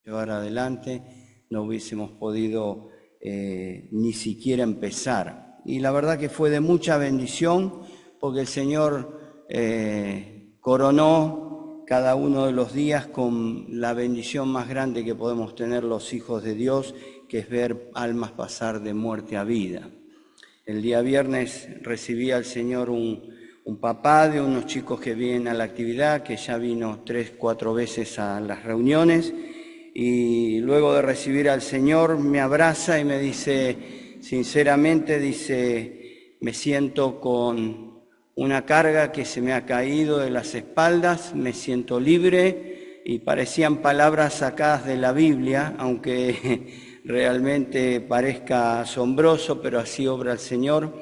llevar adelante, no hubiésemos podido ni siquiera empezar. Y la verdad que fue de mucha bendición, porque el Señor coronó cada uno de los días con la bendición más grande que podemos tener los hijos de Dios, que es ver almas pasar de muerte a vida. El día viernes recibí al Señor un papá de unos chicos que vienen a la actividad, que ya vino 3, 4 veces a las reuniones, y luego de recibir al Señor me abraza y me dice, sinceramente, dice, me siento con una carga que se me ha caído de las espaldas, me siento libre, y parecían palabras sacadas de la Biblia, aunque realmente parezca asombroso, pero así obra el Señor.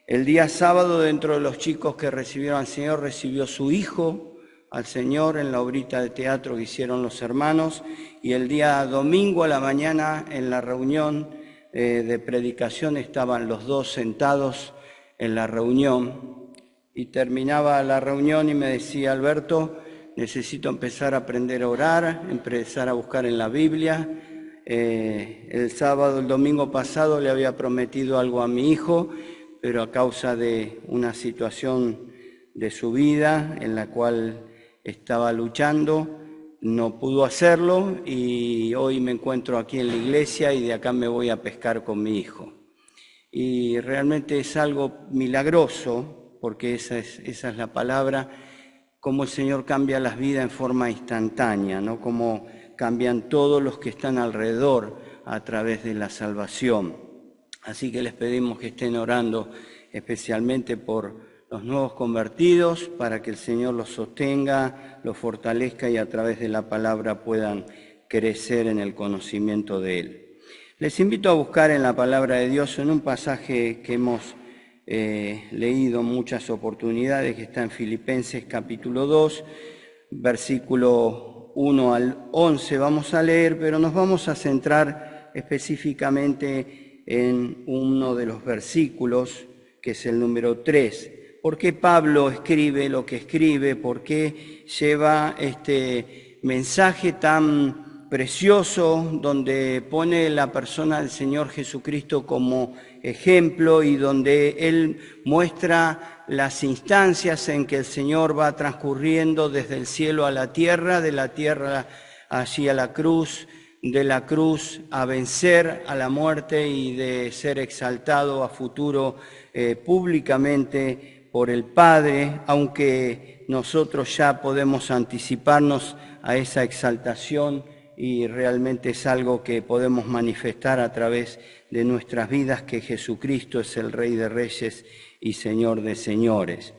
El día sábado, dentro de los chicos que recibieron al Señor, recibió su hijo al Señor en la obrita de teatro que hicieron los hermanos, y el día domingo a la mañana en la reunión de predicación estaban los dos sentados en la reunión, y terminaba la reunión y me decía, Alberto, necesito empezar a aprender a orar, empezar a buscar en la Biblia. El domingo pasado le había prometido algo a mi hijo, pero a causa de una situación de su vida en la cual estaba luchando, no pudo hacerlo, y hoy me encuentro aquí en la iglesia y de acá me voy a pescar con mi hijo. Y realmente es algo milagroso, porque esa es la palabra, cómo el Señor cambia las vidas en forma instantánea, ¿no? Cómo cambian todos los que están alrededor a través de la salvación. Así que les pedimos que estén orando especialmente por los nuevos convertidos, para que el Señor los sostenga, los fortalezca y a través de la palabra puedan crecer en el conocimiento de Él. Les invito a buscar en la palabra de Dios, en un pasaje que hemos leído muchas oportunidades, que está en Filipenses capítulo 2, versículo 1 al 11. Vamos a leer, pero nos vamos a centrar específicamente en uno de los versículos, que es el número 3. ¿Por qué Pablo escribe lo que escribe? ¿Por qué lleva este mensaje tan precioso donde pone la persona del Señor Jesucristo como ejemplo y donde Él muestra las instancias en que el Señor va transcurriendo desde el cielo a la tierra, de la tierra hacia la cruz, de la cruz a vencer a la muerte y de ser exaltado a futuro públicamente por el Padre, aunque nosotros ya podemos anticiparnos a esa exaltación y realmente es algo que podemos manifestar a través de nuestras vidas, que Jesucristo es el Rey de Reyes y Señor de Señores.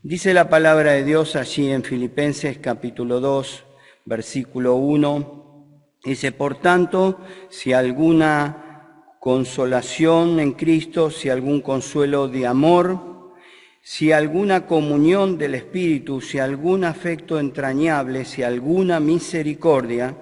Dice la palabra de Dios allí en Filipenses capítulo 2, versículo 1, dice, por tanto, si alguna consolación en Cristo, si algún consuelo de amor, si alguna comunión del Espíritu, si algún afecto entrañable, si alguna misericordia,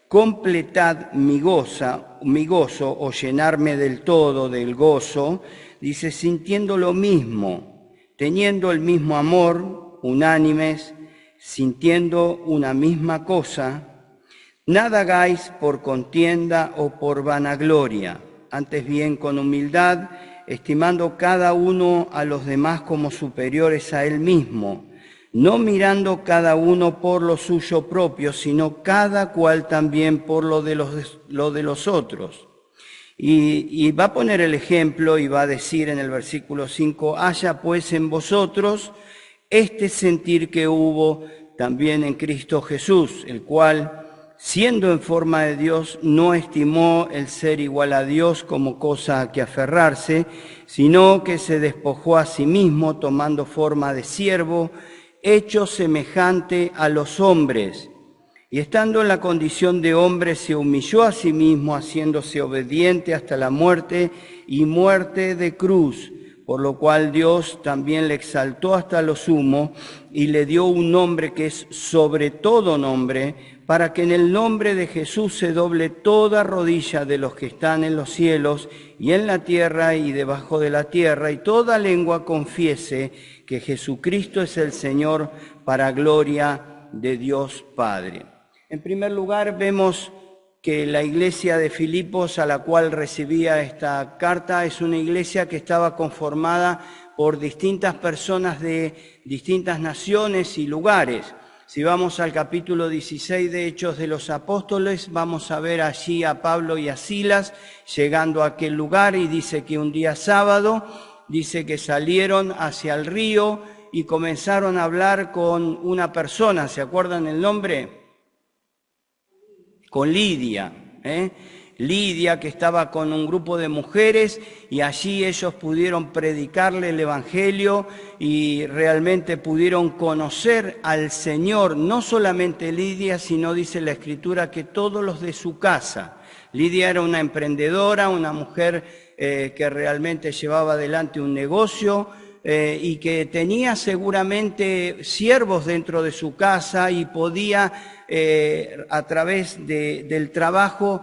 completad mi gozo o llenarme del todo del gozo, dice, sintiendo lo mismo, teniendo el mismo amor, unánimes, sintiendo una misma cosa, nada hagáis por contienda o por vanagloria, antes bien con humildad, estimando cada uno a los demás como superiores a él mismo, no mirando cada uno por lo suyo propio, sino cada cual también por lo de los otros. Y va a poner el ejemplo y va a decir en el versículo 5, haya pues en vosotros este sentir que hubo también en Cristo Jesús, el cual, siendo en forma de Dios, no estimó el ser igual a Dios como cosa a que aferrarse, sino que se despojó a sí mismo, tomando forma de siervo, hecho semejante a los hombres. Y estando en la condición de hombre, se humilló a sí mismo, haciéndose obediente hasta la muerte y muerte de cruz, por lo cual Dios también le exaltó hasta lo sumo y le dio un nombre que es sobre todo nombre, para que en el nombre de Jesús se doble toda rodilla de los que están en los cielos y en la tierra y debajo de la tierra, y toda lengua confiese que Jesucristo es el Señor, para gloria de Dios Padre. En primer lugar, vemos que la iglesia de Filipos, a la cual recibía esta carta, es una iglesia que estaba conformada por distintas personas de distintas naciones y lugares. Si vamos al capítulo 16 de Hechos de los Apóstoles, vamos a ver allí a Pablo y a Silas llegando a aquel lugar, y dice que un día sábado, dice que salieron hacia el río y comenzaron a hablar con una persona. ¿Se acuerdan el nombre? Con Lidia, Lidia, que estaba con un grupo de mujeres, y allí ellos pudieron predicarle el Evangelio y realmente pudieron conocer al Señor. No solamente Lidia, sino dice la Escritura que todos los de su casa. Lidia era una emprendedora, una mujer que realmente llevaba adelante un negocio y que tenía seguramente siervos dentro de su casa, y podía a través del trabajo,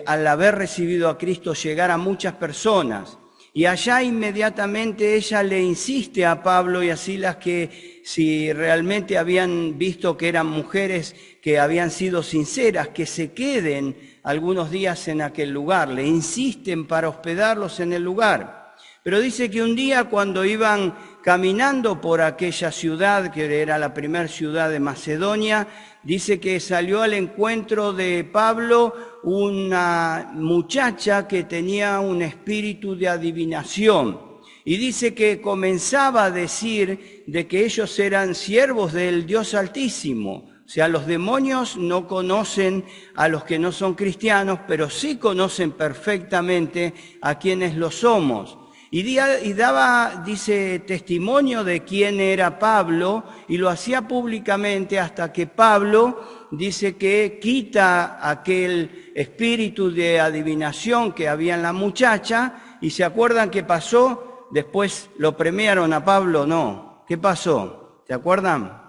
al haber recibido a Cristo, llegar a muchas personas. Y allá inmediatamente ella le insiste a Pablo y a Silas que si realmente habían visto que eran mujeres que habían sido sinceras, que se queden algunos días en aquel lugar. Le insisten para hospedarlos en el lugar. Pero dice que un día, cuando iban caminando por aquella ciudad, que era la primera ciudad de Macedonia, dice que salió al encuentro de Pablo una muchacha que tenía un espíritu de adivinación. Y dice que comenzaba a decir de que ellos eran siervos del Dios Altísimo. O sea, los demonios no conocen a los que no son cristianos, pero sí conocen perfectamente a quienes lo somos. Y daba, dice, testimonio de quién era Pablo, y lo hacía públicamente, hasta que Pablo dice que quita aquel espíritu de adivinación que había en la muchacha. Y ¿se acuerdan qué pasó? Después lo premiaron a Pablo, ¿no? ¿Qué pasó? ¿Se acuerdan?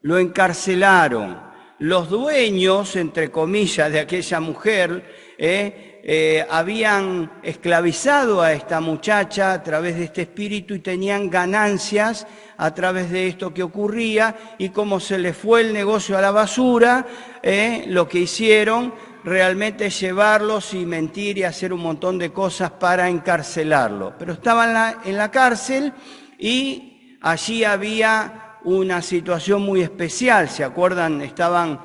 Lo encarcelaron. Los dueños, entre comillas, de aquella mujer, habían esclavizado a esta muchacha a través de este espíritu, y tenían ganancias a través de esto que ocurría, y como se les fue el negocio a la basura, lo que hicieron realmente es llevarlos y mentir y hacer un montón de cosas para encarcelarlo. Pero estaban en la cárcel, y allí había una situación muy especial. ¿Se acuerdan? Estaban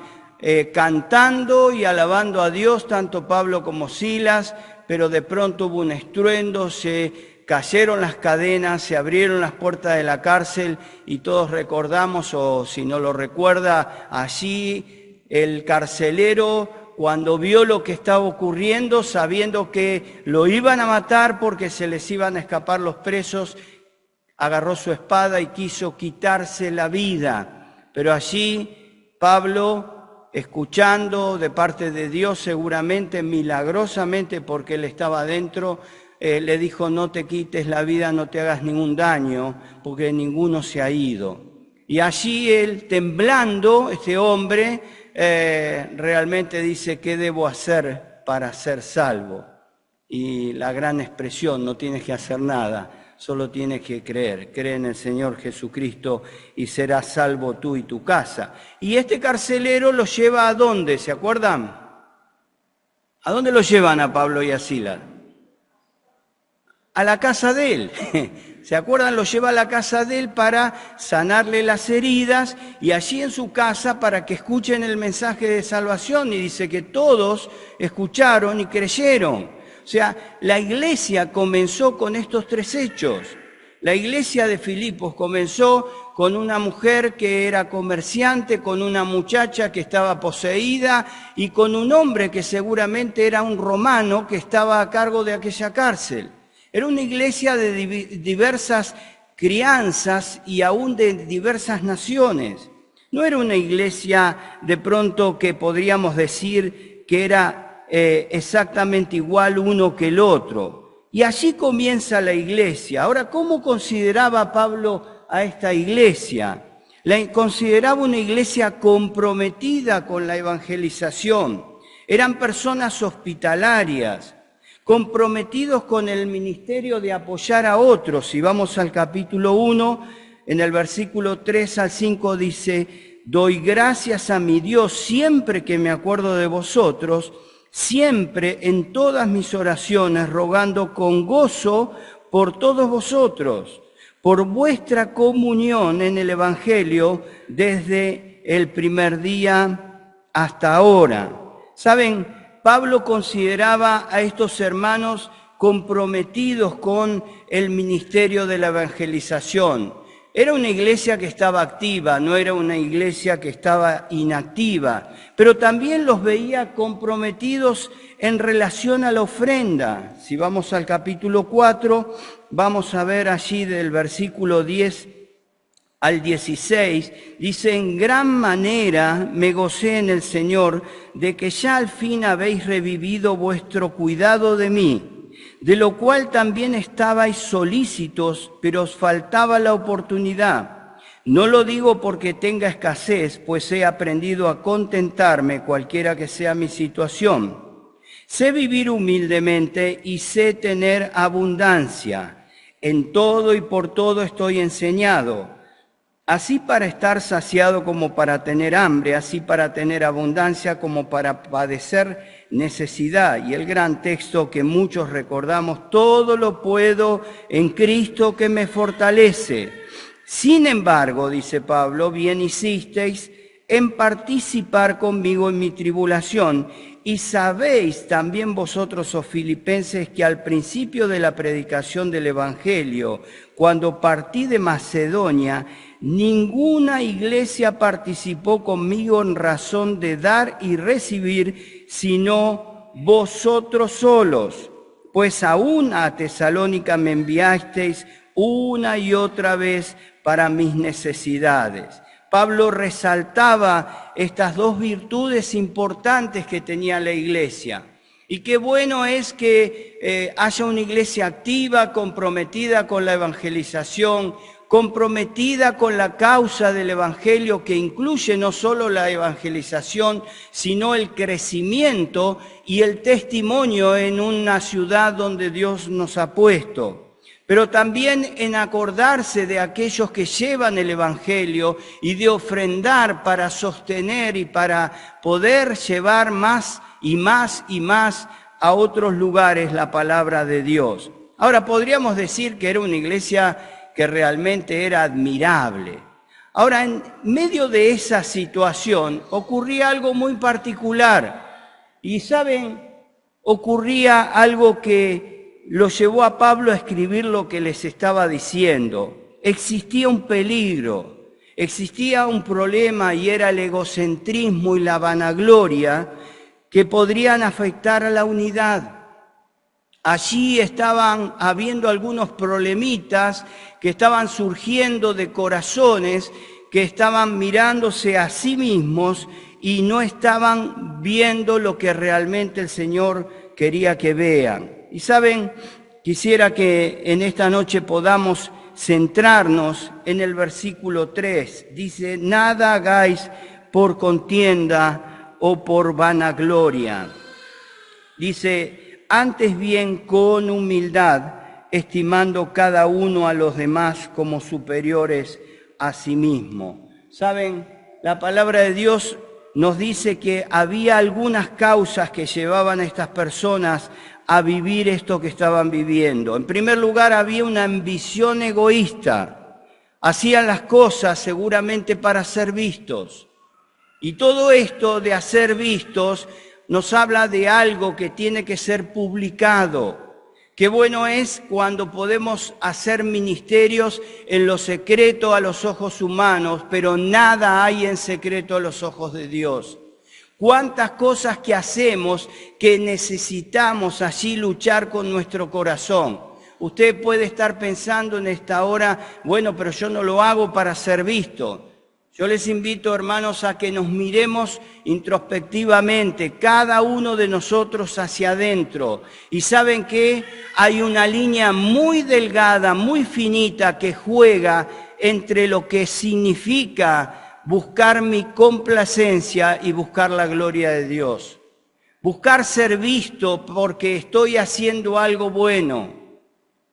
cantando y alabando a Dios, tanto Pablo como Silas, pero de pronto hubo un estruendo, se cayeron las cadenas, se abrieron las puertas de la cárcel, y todos recordamos, o si no lo recuerda, allí el carcelero, cuando vio lo que estaba ocurriendo, sabiendo que lo iban a matar porque se les iban a escapar los presos, agarró su espada y quiso quitarse la vida. Pero allí Pablo, escuchando de parte de Dios, seguramente milagrosamente, porque él estaba adentro, le dijo: no te quites la vida, no te hagas ningún daño, porque ninguno se ha ido. Y allí él, temblando, este hombre, realmente dice: ¿qué debo hacer para ser salvo? Y la gran expresión: no tienes que hacer nada, solo tienes que creer. Cree en el Señor Jesucristo y serás salvo tú y tu casa. Y este carcelero lo lleva ¿a dónde? ¿Se acuerdan? ¿A dónde lo llevan a Pablo y a Silas? A la casa de él. ¿Se acuerdan? Lo lleva a la casa de él para sanarle las heridas, y allí en su casa para que escuchen el mensaje de salvación. Y dice que todos escucharon y creyeron. O sea, la iglesia comenzó con estos tres hechos. La iglesia de Filipos comenzó con una mujer que era comerciante, con una muchacha que estaba poseída, y con un hombre que seguramente era un romano que estaba a cargo de aquella cárcel. Era una iglesia de diversas crianzas y aún de diversas naciones. No era una iglesia de pronto que podríamos decir que era exactamente igual uno que el otro. Y allí comienza la iglesia. Ahora, ¿cómo consideraba Pablo a esta iglesia? La consideraba una iglesia comprometida con la evangelización. Eran personas hospitalarias, comprometidos con el ministerio de apoyar a otros. Si vamos al capítulo 1, en el versículo 3 al 5 dice: doy gracias a mi Dios siempre que me acuerdo de vosotros, siempre en todas mis oraciones, rogando con gozo por todos vosotros, por vuestra comunión en el Evangelio desde el primer día hasta ahora. ¿Saben? Pablo consideraba a estos hermanos comprometidos con el ministerio de la evangelización. Era una iglesia que estaba activa, no era una iglesia que estaba inactiva, pero también los veía comprometidos en relación a la ofrenda. Si vamos al capítulo 4, vamos a ver allí del versículo 10 al 16, dice: en gran manera me gocé en el Señor de que ya al fin habéis revivido vuestro cuidado de mí, de lo cual también estabais solícitos, pero os faltaba la oportunidad. No lo digo porque tenga escasez, pues he aprendido a contentarme cualquiera que sea mi situación. Sé vivir humildemente y sé tener abundancia. En todo y por todo estoy enseñado, así para estar saciado como para tener hambre, así para tener abundancia como para padecer necesidad. Y el gran texto que muchos recordamos: todo lo puedo en Cristo que me fortalece. Sin embargo, dice Pablo, bien hicisteis en participar conmigo en mi tribulación. Y sabéis también vosotros, oh filipenses, que al principio de la predicación del Evangelio, cuando partí de Macedonia, ninguna iglesia participó conmigo en razón de dar y recibir, sino vosotros solos. Pues aún a Tesalónica me enviasteis una y otra vez para mis necesidades. Pablo resaltaba estas dos virtudes importantes que tenía la iglesia. Y qué bueno es que haya una iglesia activa, comprometida con la evangelización, comprometida con la causa del Evangelio, que incluye no solo la evangelización, sino el crecimiento y el testimonio en una ciudad donde Dios nos ha puesto. Pero también en acordarse de aquellos que llevan el Evangelio y de ofrendar para sostener y para poder llevar más y más y más a otros lugares la palabra de Dios. Ahora, podríamos decir que era una iglesia que realmente era admirable. Ahora, en medio de esa situación ocurría algo muy particular. Y ¿saben? Ocurría algo que lo llevó a Pablo a escribir lo que les estaba diciendo. Existía un peligro, existía un problema, y era el egocentrismo y la vanagloria que podrían afectar a la unidad. Allí estaban habiendo algunos problemitas que estaban surgiendo de corazones que estaban mirándose a sí mismos y no estaban viendo lo que realmente el Señor quería que vean. Y saben, quisiera que en esta noche podamos centrarnos en el versículo 3. Dice: nada hagáis por contienda o por vanagloria. Dice: antes bien con humildad, estimando cada uno a los demás como superiores a sí mismo. ¿Saben? La palabra de Dios nos dice que había algunas causas que llevaban a estas personas a vivir esto que estaban viviendo. En primer lugar, había una ambición egoísta. Hacían las cosas seguramente para ser vistos. Y todo esto de hacer vistos nos habla de algo que tiene que ser publicado. Qué bueno es cuando podemos hacer ministerios en lo secreto a los ojos humanos, pero nada hay en secreto a los ojos de Dios. Cuántas cosas que hacemos que necesitamos allí luchar con nuestro corazón. Usted puede estar pensando en esta hora: bueno, pero yo no lo hago para ser visto. Yo les invito, hermanos, a que nos miremos introspectivamente, cada uno de nosotros hacia adentro. Y ¿saben qué? Hay una línea muy delgada, muy finita, que juega entre lo que significa buscar mi complacencia y buscar la gloria de Dios. Buscar ser visto porque estoy haciendo algo bueno.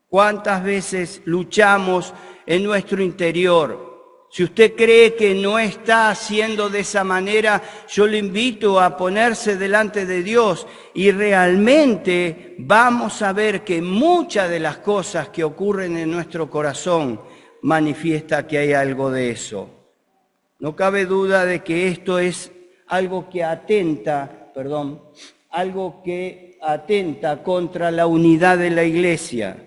¿Cuántas veces luchamos en nuestro interior? Si usted cree que no está haciendo de esa manera, yo le invito a ponerse delante de Dios y realmente vamos a ver que muchas de las cosas que ocurren en nuestro corazón manifiesta que hay algo de eso. No cabe duda de que esto es algo que atenta contra la unidad de la iglesia.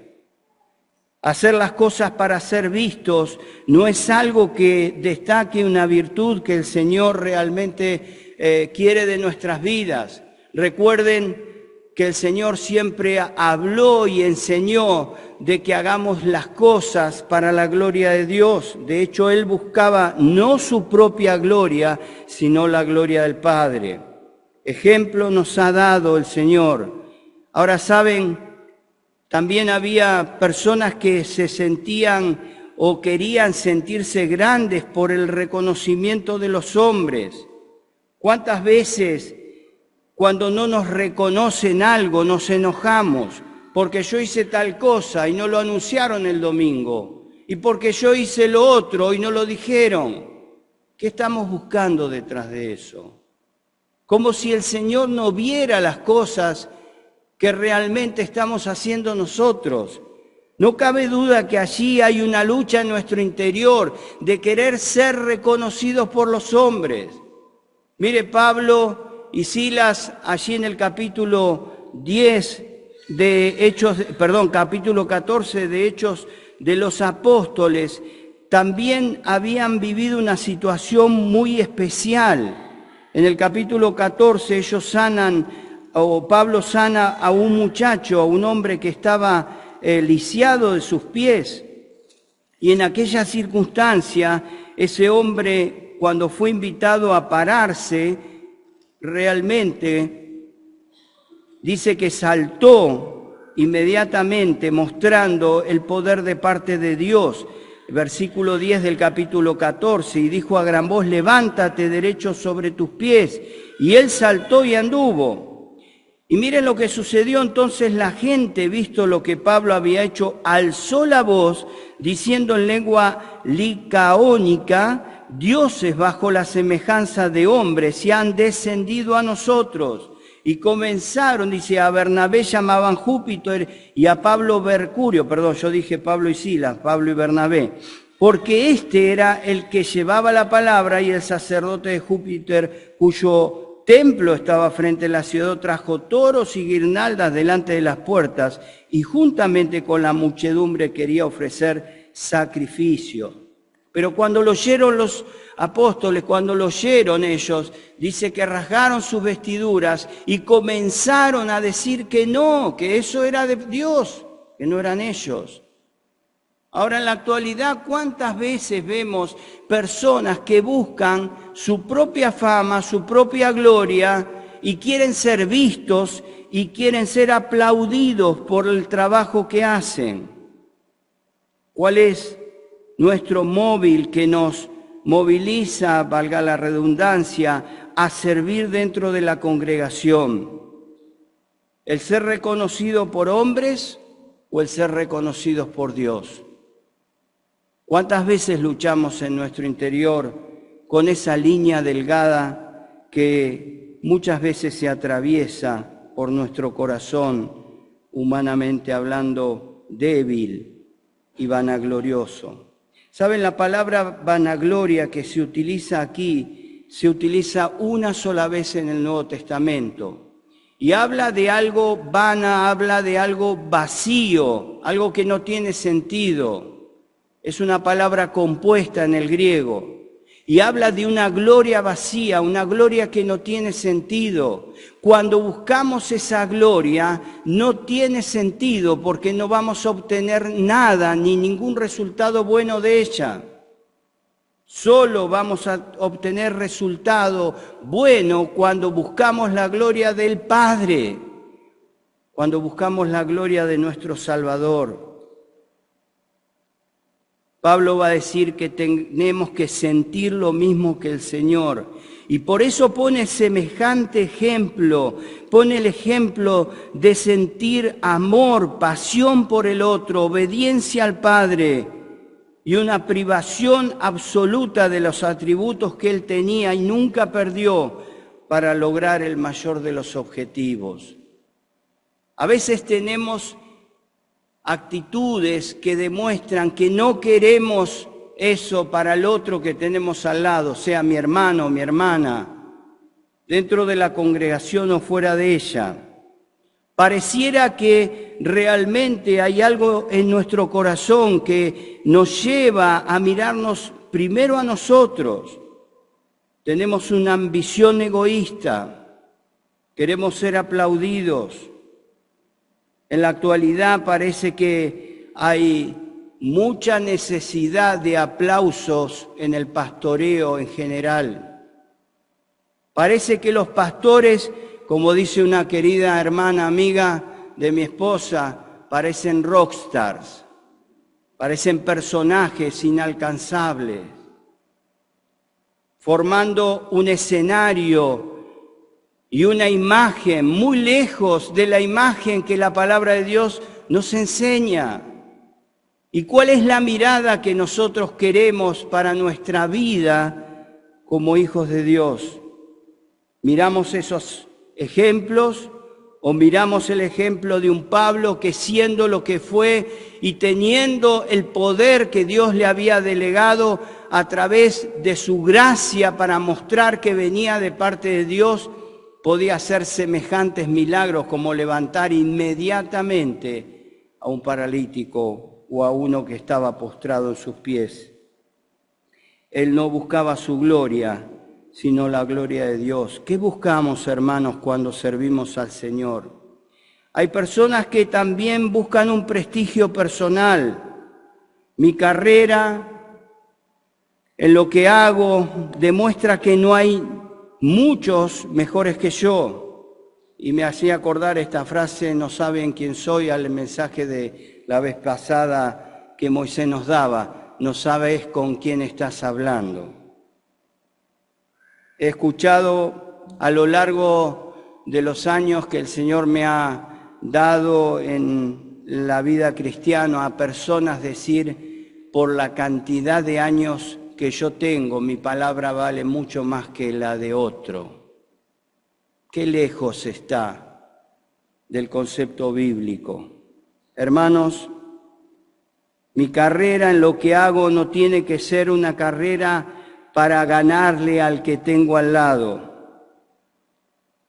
Hacer las cosas para ser vistos no es algo que destaque una virtud que el Señor realmente quiere de nuestras vidas. Recuerden que el Señor siempre habló y enseñó de que hagamos las cosas para la gloria de Dios. De hecho, Él buscaba no su propia gloria, sino la gloria del Padre. Ejemplo nos ha dado el Señor. Ahora saben, también había personas que se sentían o querían sentirse grandes por el reconocimiento de los hombres. ¿Cuántas veces cuando no nos reconocen algo nos enojamos? Porque yo hice tal cosa y no lo anunciaron el domingo. Y porque yo hice lo otro y no lo dijeron. ¿Qué estamos buscando detrás de eso? Como si el Señor no viera las cosas que realmente estamos haciendo nosotros. No cabe duda que allí hay una lucha en nuestro interior de querer ser reconocidos por los hombres. Mire, Pablo y Silas, allí en el capítulo 10 de Hechos, capítulo 14 de Hechos de los Apóstoles, también habían vivido una situación muy especial. En el capítulo 14 Pablo sana a un muchacho, a un hombre que estaba lisiado de sus pies. Y en aquella circunstancia, ese hombre, cuando fue invitado a pararse, realmente dice que saltó inmediatamente mostrando el poder de parte de Dios. Versículo 10 del capítulo 14, y dijo a gran voz: levántate derecho sobre tus pies. Y él saltó y anduvo. Y miren lo que sucedió entonces. La gente, visto lo que Pablo había hecho, alzó la voz, diciendo en lengua licaónica: dioses bajo la semejanza de hombres se han descendido a nosotros. Y comenzaron, dice, a Bernabé llamaban Júpiter y a Pablo Mercurio, yo dije Pablo y Silas, Pablo y Bernabé, porque este era el que llevaba la palabra, y el sacerdote de Júpiter, cuyo templo estaba frente a la ciudad, trajo toros y guirnaldas delante de las puertas, y juntamente con la muchedumbre quería ofrecer sacrificio. Pero cuando lo oyeron los apóstoles, cuando lo oyeron ellos, dice que rasgaron sus vestiduras y comenzaron a decir que no, que eso era de Dios, que no eran ellos. Ahora, en la actualidad, ¿cuántas veces vemos personas que buscan su propia fama, su propia gloria, y quieren ser vistos y quieren ser aplaudidos por el trabajo que hacen? ¿Cuál es nuestro móvil que nos moviliza, valga la redundancia, a servir dentro de la congregación? ¿El ser reconocido por hombres o el ser reconocidos por Dios? ¿Cuántas veces luchamos en nuestro interior con esa línea delgada que muchas veces se atraviesa por nuestro corazón, humanamente hablando, débil y vanaglorioso? ¿Saben? La palabra vanagloria que se utiliza aquí, se utiliza una sola vez en el Nuevo Testamento. Y habla de algo vana, habla de algo vacío, algo que no tiene sentido. Es una palabra compuesta en el griego. Y habla de una gloria vacía, una gloria que no tiene sentido. Cuando buscamos esa gloria, no tiene sentido porque no vamos a obtener nada, ni ningún resultado bueno de ella. Solo vamos a obtener resultado bueno cuando buscamos la gloria del Padre, cuando buscamos la gloria de nuestro Salvador. Pablo va a decir que tenemos que sentir lo mismo que el Señor. Y por eso pone semejante ejemplo, pone el ejemplo de sentir amor, pasión por el otro, obediencia al Padre. y una privación absoluta de los atributos que él tenía y nunca perdió para lograr el mayor de los objetivos. A veces tenemos actitudes que demuestran que no queremos eso para el otro que tenemos al lado, sea mi hermano o mi hermana, dentro de la congregación o fuera de ella. Pareciera que realmente hay algo en nuestro corazón que nos lleva a mirarnos primero a nosotros. Tenemos una ambición egoísta, queremos ser aplaudidos. En la actualidad parece que hay mucha necesidad de aplausos en el pastoreo en general. Parece que los pastores, como dice una querida hermana amiga de mi esposa, parecen rockstars, parecen personajes inalcanzables, formando un escenario y una imagen muy lejos de la imagen que la palabra de Dios nos enseña. ¿Y cuál es la mirada que nosotros queremos para nuestra vida como hijos de Dios? ¿Miramos esos ejemplos o miramos el ejemplo de un Pablo que siendo lo que fue y teniendo el poder que Dios le había delegado a través de su gracia para mostrar que venía de parte de Dios, podía hacer semejantes milagros como levantar inmediatamente a un paralítico o a uno que estaba postrado en sus pies? Él no buscaba su gloria, sino la gloria de Dios. ¿Qué buscamos, hermanos, cuando servimos al Señor? Hay personas que también buscan un prestigio personal. Mi carrera, en lo que hago, demuestra que no hay muchos mejores que yo. Y me hacía acordar esta frase, no saben quién soy, al mensaje de la vez pasada que Moisés nos daba, no sabes con quién estás hablando. He escuchado a lo largo de los años que el Señor me ha dado en la vida cristiana a personas decir, por la cantidad de años que yo tengo, mi palabra vale mucho más que la de otro. Qué lejos está del concepto bíblico. Hermanos, mi carrera en lo que hago no tiene que ser una carrera para ganarle al que tengo al lado.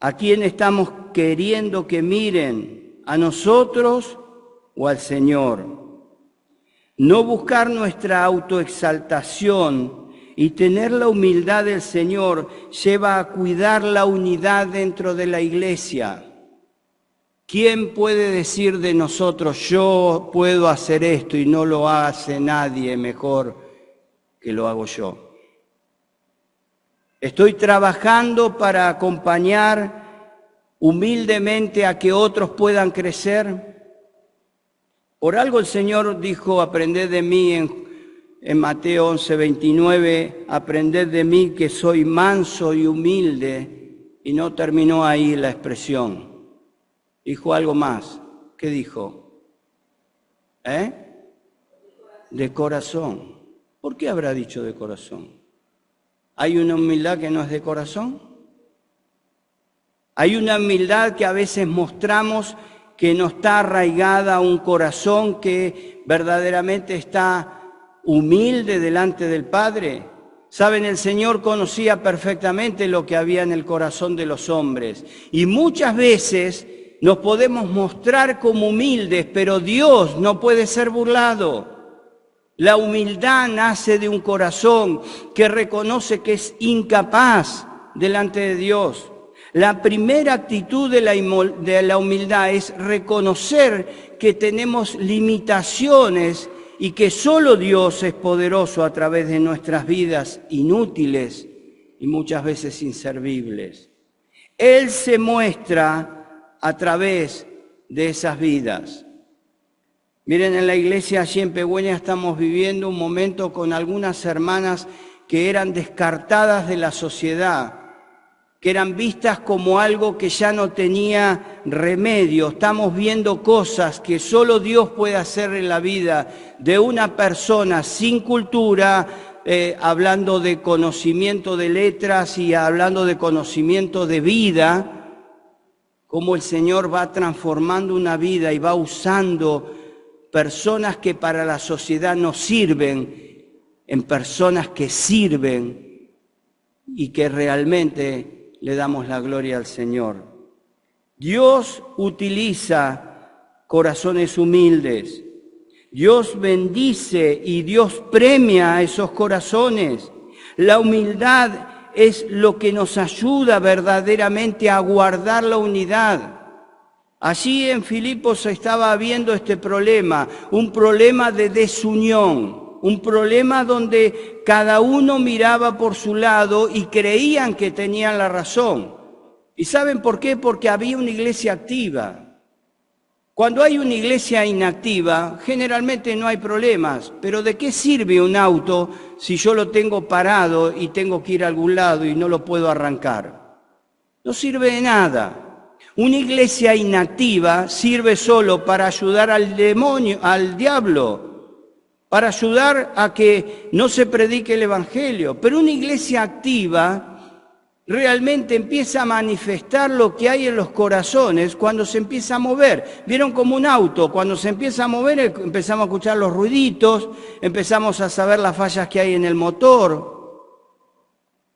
¿A quién estamos queriendo que miren? ¿A nosotros o al Señor? No buscar nuestra autoexaltación y tener la humildad del Señor lleva a cuidar la unidad dentro de la iglesia. ¿Quién puede decir de nosotros, yo puedo hacer esto y no lo hace nadie mejor que lo hago yo? Estoy trabajando para acompañar humildemente a que otros puedan crecer. Por algo el Señor dijo, aprended de mí en Mateo 11:29, aprended de mí que soy manso y humilde, y no terminó ahí la expresión. Dijo algo más. ¿Qué dijo? De corazón. ¿Por qué habrá dicho de corazón? ¿Hay una humildad que no es de corazón? Hay una humildad que a veces mostramos que no está arraigada a un corazón que verdaderamente está humilde delante del Padre. Saben, el Señor conocía perfectamente lo que había en el corazón de los hombres. Y muchas veces nos podemos mostrar como humildes, pero Dios no puede ser burlado. La humildad nace de un corazón que reconoce que es incapaz delante de Dios. La primera actitud de la humildad es reconocer que tenemos limitaciones y que solo Dios es poderoso a través de nuestras vidas inútiles y muchas veces inservibles. Él se muestra a través de esas vidas. Miren, en la iglesia allí en Pegüeña estamos viviendo un momento con algunas hermanas que eran descartadas de la sociedad. que eran vistas como algo que ya no tenía remedio. Estamos viendo cosas que solo Dios puede hacer en la vida de una persona sin cultura, hablando de conocimiento de letras y hablando de conocimiento de vida, cómo el Señor va transformando una vida y va usando personas que para la sociedad no sirven en personas que sirven y que realmente le damos la gloria al Señor. Dios utiliza corazones humildes. Dios bendice y Dios premia a esos corazones. La humildad es lo que nos ayuda verdaderamente a guardar la unidad. Allí en Filipos se estaba viendo este problema, un problema de desunión. Un problema donde cada uno miraba por su lado y creían que tenían la razón. ¿Y saben por qué? Porque había una iglesia activa. Cuando hay una iglesia inactiva, generalmente no hay problemas. Pero ¿de qué sirve un auto si yo lo tengo parado y tengo que ir a algún lado y no lo puedo arrancar? No sirve de nada. Una iglesia inactiva sirve solo para ayudar al demonio, al diablo, para ayudar a que no se predique el Evangelio. Pero una iglesia activa realmente empieza a manifestar lo que hay en los corazones cuando se empieza a mover. ¿Vieron como un auto? Cuando se empieza a mover empezamos a escuchar los ruiditos, empezamos a saber las fallas que hay en el motor.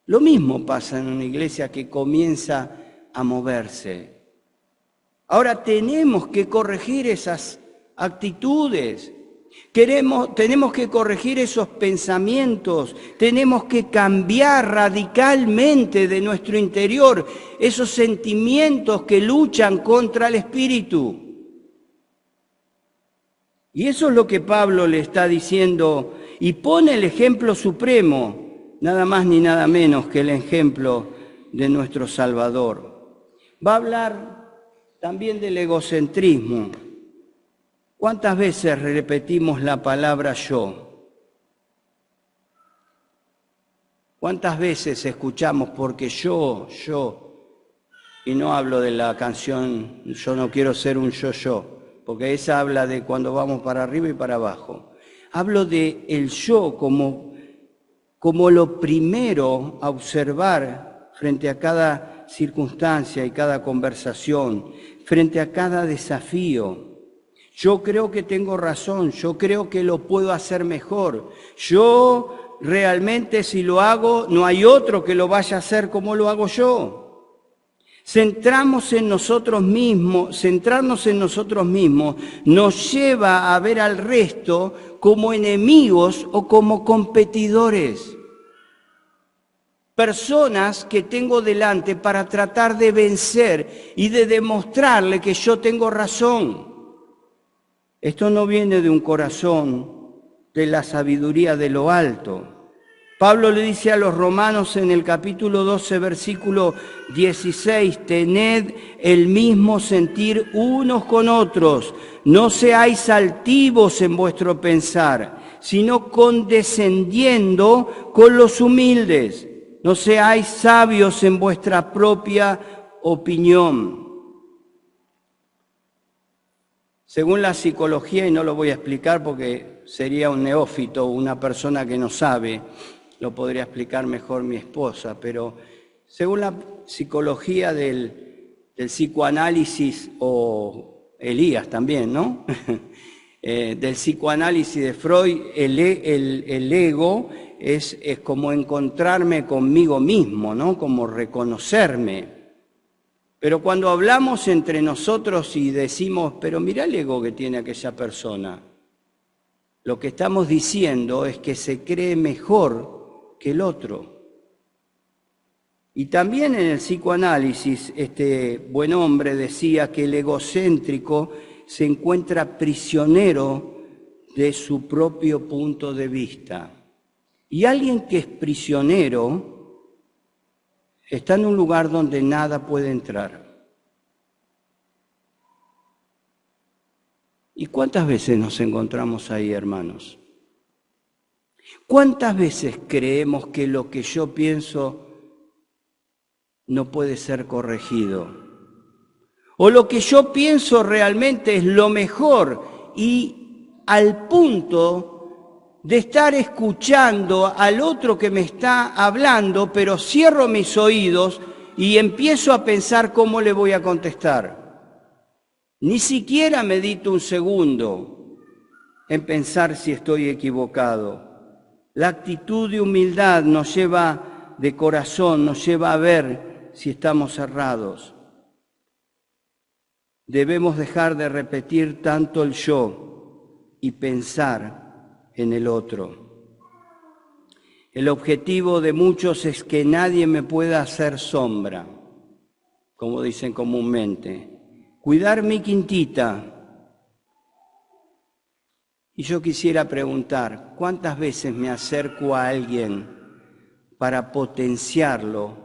Lo mismo pasa en una iglesia que comienza a moverse. Ahora tenemos que corregir esas actitudes. Tenemos que corregir esos pensamientos, tenemos que cambiar radicalmente de nuestro interior esos sentimientos que luchan contra el espíritu. Y eso es lo que Pablo le está diciendo y pone el ejemplo supremo, nada más ni nada menos que el ejemplo de nuestro Salvador. Va a hablar también del egocentrismo. ¿Cuántas veces repetimos la palabra yo? ¿Cuántas veces escuchamos porque yo, y no hablo de la canción Yo no quiero ser un yo, porque esa habla de cuando vamos para arriba y para abajo. Hablo de el yo como lo primero a observar frente a cada circunstancia y cada conversación, frente a cada desafío. Yo creo que tengo razón, yo creo que lo puedo hacer mejor. Yo realmente si lo hago, no hay otro que lo vaya a hacer como lo hago yo. Centrarnos en nosotros mismos nos lleva a ver al resto como enemigos o como competidores. Personas que tengo delante para tratar de vencer y de demostrarle que yo tengo razón. Esto no viene de un corazón de la sabiduría de lo alto. Pablo le dice a los romanos en el capítulo 12, versículo 16, tened el mismo sentir unos con otros, no seáis altivos en vuestro pensar, sino condescendiendo con los humildes, no seáis sabios en vuestra propia opinión. Según la psicología, y no lo voy a explicar porque sería un neófito, una persona que no sabe, lo podría explicar mejor mi esposa, pero según la psicología del psicoanálisis, o Elías también, ¿no? Del psicoanálisis de Freud, el ego es como encontrarme conmigo mismo, ¿no? Como reconocerme. Pero cuando hablamos entre nosotros y decimos, pero mirá el ego que tiene aquella persona, lo que estamos diciendo es que se cree mejor que el otro. Y también en el psicoanálisis, este buen hombre decía que el egocéntrico se encuentra prisionero de su propio punto de vista. Y alguien que es prisionero está en un lugar donde nada puede entrar. ¿Y cuántas veces nos encontramos ahí, hermanos? ¿Cuántas veces creemos que lo que yo pienso no puede ser corregido. O lo que yo pienso realmente es lo mejor y al punto de estar escuchando al otro que me está hablando, pero cierro mis oídos y empiezo a pensar cómo le voy a contestar. Ni siquiera medito un segundo en pensar si estoy equivocado. La actitud de humildad nos lleva de corazón, nos lleva a ver si estamos errados. Debemos dejar de repetir tanto el yo y pensar en el otro. El objetivo de muchos es que nadie me pueda hacer sombra, como dicen comúnmente. Cuidar mi quintita. Y yo quisiera preguntar, ¿cuántas veces me acerco a alguien para potenciarlo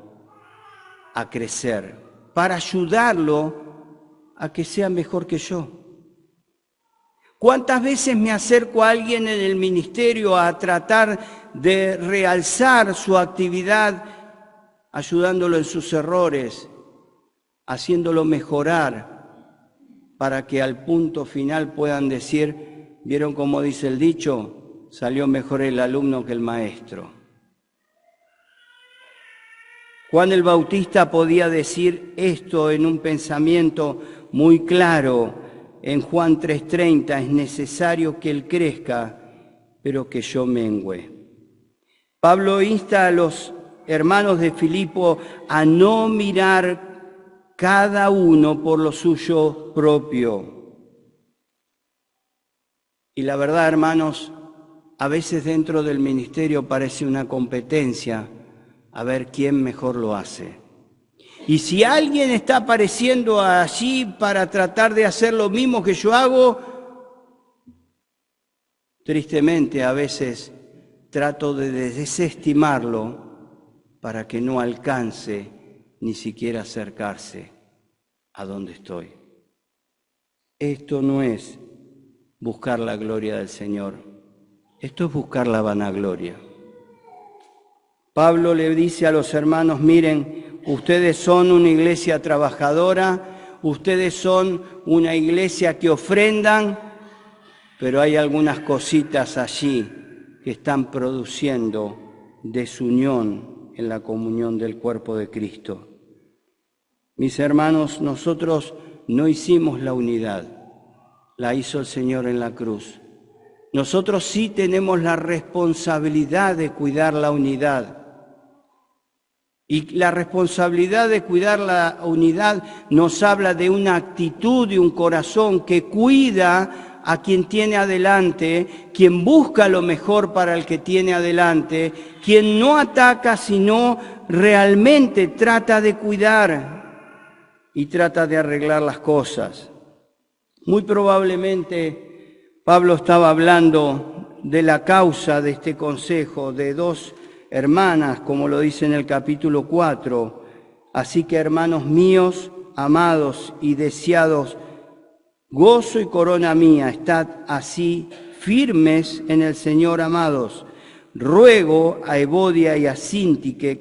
a crecer, para ayudarlo a que sea mejor que yo? ¿Cuántas veces me acerco a alguien en el ministerio a tratar de realzar su actividad, ayudándolo en sus errores, haciéndolo mejorar, para que al punto final puedan decir, ¿vieron cómo dice el dicho? Salió mejor el alumno que el maestro. Juan el Bautista podía decir esto en un pensamiento muy claro. En Juan 3:30, es necesario que Él crezca, pero que yo mengüe. Pablo insta a los hermanos de Filipo a no mirar cada uno por lo suyo propio. Y la verdad, hermanos, a veces dentro del ministerio parece una competencia a ver quién mejor lo hace. Y si alguien está apareciendo allí para tratar de hacer lo mismo que yo hago, tristemente a veces trato de desestimarlo para que no alcance ni siquiera acercarse a donde estoy. Esto no es buscar la gloria del Señor, esto es buscar la vanagloria. Pablo le dice a los hermanos, miren, ustedes son una iglesia trabajadora, ustedes son una iglesia que ofrendan, pero hay algunas cositas allí que están produciendo desunión en la comunión del cuerpo de Cristo. Mis hermanos, nosotros no hicimos la unidad, la hizo el Señor en la cruz. Nosotros sí tenemos la responsabilidad de cuidar la unidad. Y la responsabilidad de cuidar la unidad nos habla de una actitud, de un corazón que cuida a quien tiene adelante, quien busca lo mejor para el que tiene adelante, quien no ataca, sino realmente trata de cuidar y trata de arreglar las cosas. Muy probablemente Pablo estaba hablando de la causa de este consejo, de dos hermanas, como lo dice en el capítulo 4. Así que, hermanos míos, amados y deseados, gozo y corona mía, estad así firmes en el Señor, amados. Ruego a Evodia y a Síntique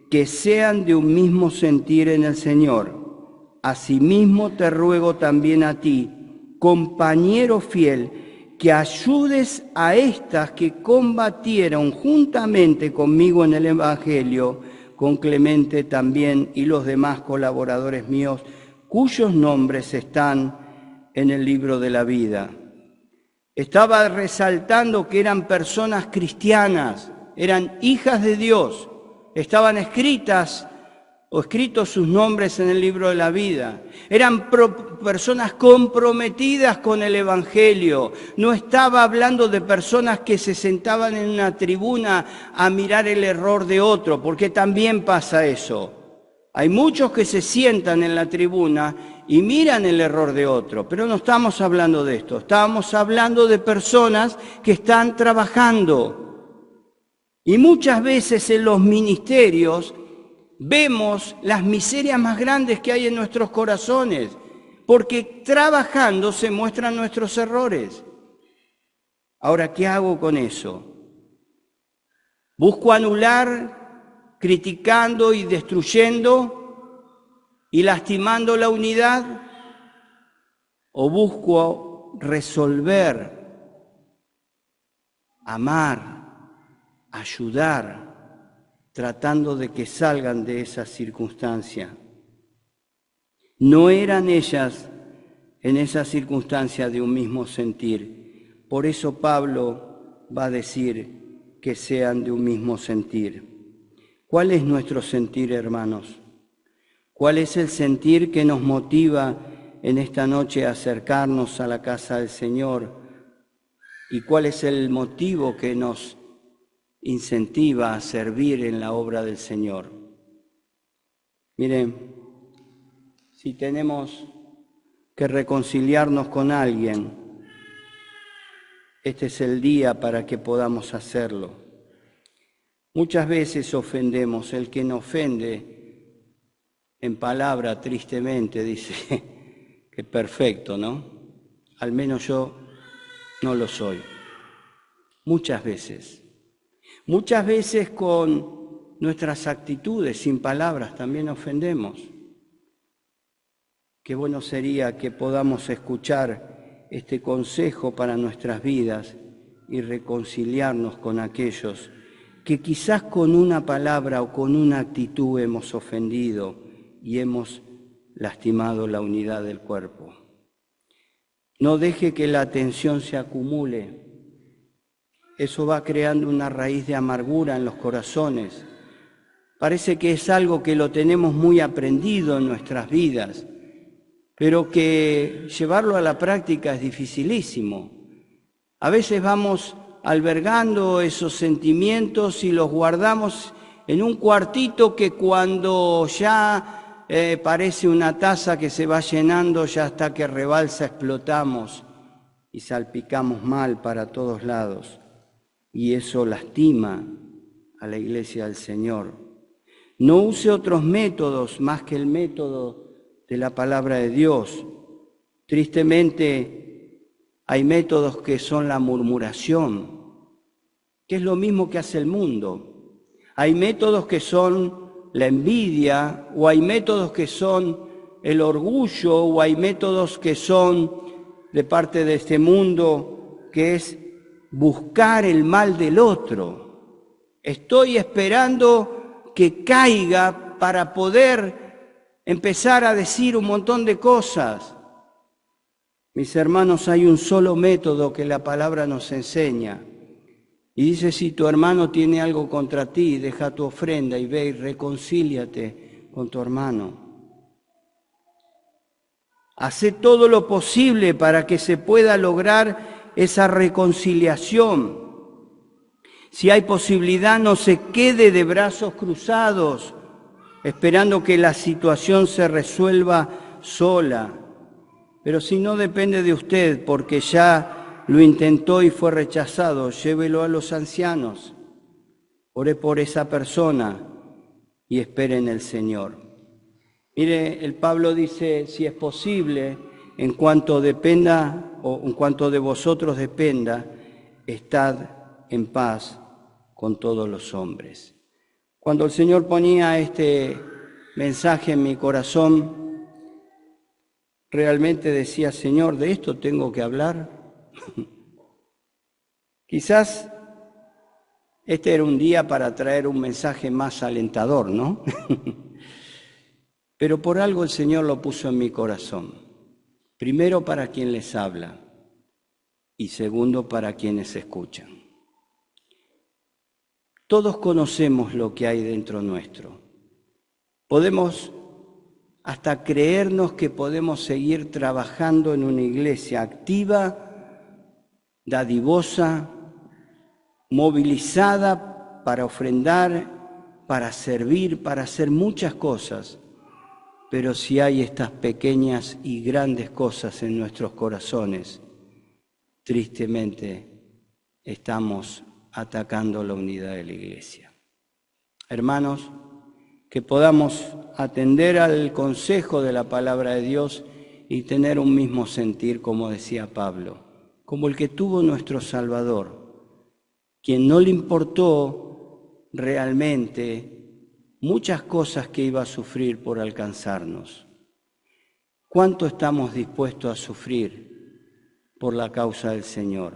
que sean de un mismo sentir en el Señor. Asimismo te ruego también a ti, compañero fiel, que ayudes a estas que combatieron juntamente conmigo en el Evangelio, con Clemente también y los demás colaboradores míos, cuyos nombres están en el libro de la vida. Estaba resaltando que eran personas cristianas, eran hijas de Dios, estaban escritos sus nombres en el libro de la vida. Eran personas comprometidas con el Evangelio. No estaba hablando de personas que se sentaban en una tribuna a mirar el error de otro, porque también pasa eso. Hay muchos que se sientan en la tribuna y miran el error de otro, pero no estamos hablando de esto. Estamos hablando de personas que están trabajando. Y muchas veces en los ministerios vemos las miserias más grandes que hay en nuestros corazones, porque trabajando se muestran nuestros errores. Ahora, ¿qué hago con eso? ¿Busco anular criticando y destruyendo y lastimando la unidad? ¿O busco resolver, amar, ayudar, tratando de que salgan de esa circunstancia? No eran ellas en esa circunstancia de un mismo sentir. Por eso Pablo va a decir que sean de un mismo sentir. ¿Cuál es nuestro sentir, hermanos? ¿Cuál es el sentir que nos motiva en esta noche a acercarnos a la casa del Señor? ¿Y cuál es el motivo que nos incentiva a servir en la obra del Señor? Miren, si tenemos que reconciliarnos con alguien, este es el día para que podamos hacerlo. Muchas veces ofendemos. El que nos ofende en palabra, tristemente, dice que perfecto, ¿no? Al menos yo no lo soy. Muchas veces con nuestras actitudes, sin palabras, también ofendemos. Qué bueno sería que podamos escuchar este consejo para nuestras vidas y reconciliarnos con aquellos que quizás con una palabra o con una actitud hemos ofendido y hemos lastimado la unidad del cuerpo. No deje que la tensión se acumule. Eso va creando una raíz de amargura en los corazones. Parece que es algo que lo tenemos muy aprendido en nuestras vidas, pero que llevarlo a la práctica es dificilísimo. A veces vamos albergando esos sentimientos y los guardamos en un cuartito que cuando ya parece una taza que se va llenando, ya hasta que rebalsa explotamos y salpicamos mal para todos lados. Y eso lastima a la iglesia del Señor. No use otros métodos más que el método de la palabra de Dios. Tristemente, hay métodos que son la murmuración, que es lo mismo que hace el mundo. Hay métodos que son la envidia, o hay métodos que son el orgullo, o hay métodos que son de parte de este mundo, que es buscar el mal del otro. Estoy esperando que caiga para poder empezar a decir un montón de cosas. Mis hermanos, hay un solo método que la palabra nos enseña. Y dice, si tu hermano tiene algo contra ti, deja tu ofrenda y ve y reconcíliate con tu hermano. Hacé todo lo posible para que se pueda lograr esa reconciliación. Si hay posibilidad, no se quede de brazos cruzados, esperando que la situación se resuelva sola. Pero si no depende de usted, porque ya lo intentó y fue rechazado, llévelo a los ancianos. Ore por esa persona y espere en el Señor. Mire, el Pablo dice, si es posible, en cuanto dependa o en cuanto de vosotros dependa, estad en paz con todos los hombres. Cuando el Señor ponía este mensaje en mi corazón, realmente decía, Señor, ¿de esto tengo que hablar? Quizás este era un día para traer un mensaje más alentador, ¿no? Pero por algo el Señor lo puso en mi corazón. Primero para quien les habla y segundo para quienes escuchan. Todos conocemos lo que hay dentro nuestro. Podemos hasta creernos que podemos seguir trabajando en una iglesia activa, dadivosa, movilizada para ofrendar, para servir, para hacer muchas cosas. Pero si hay estas pequeñas y grandes cosas en nuestros corazones, tristemente estamos atacando la unidad de la iglesia. Hermanos, que podamos atender al consejo de la palabra de Dios y tener un mismo sentir, como decía Pablo, como el que tuvo nuestro Salvador, quien no le importó realmente muchas cosas que iba a sufrir por alcanzarnos. ¿Cuánto estamos dispuestos a sufrir por la causa del Señor?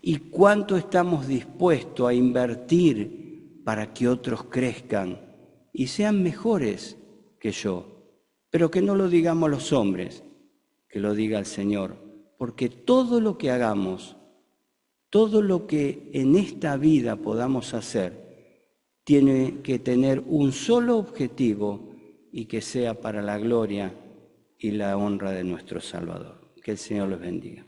¿Y cuánto estamos dispuestos a invertir para que otros crezcan y sean mejores que yo? Pero que no lo digamos los hombres, que lo diga el Señor, porque todo lo que hagamos, todo lo que en esta vida podamos hacer, tiene que tener un solo objetivo y que sea para la gloria y la honra de nuestro Salvador. Que el Señor los bendiga.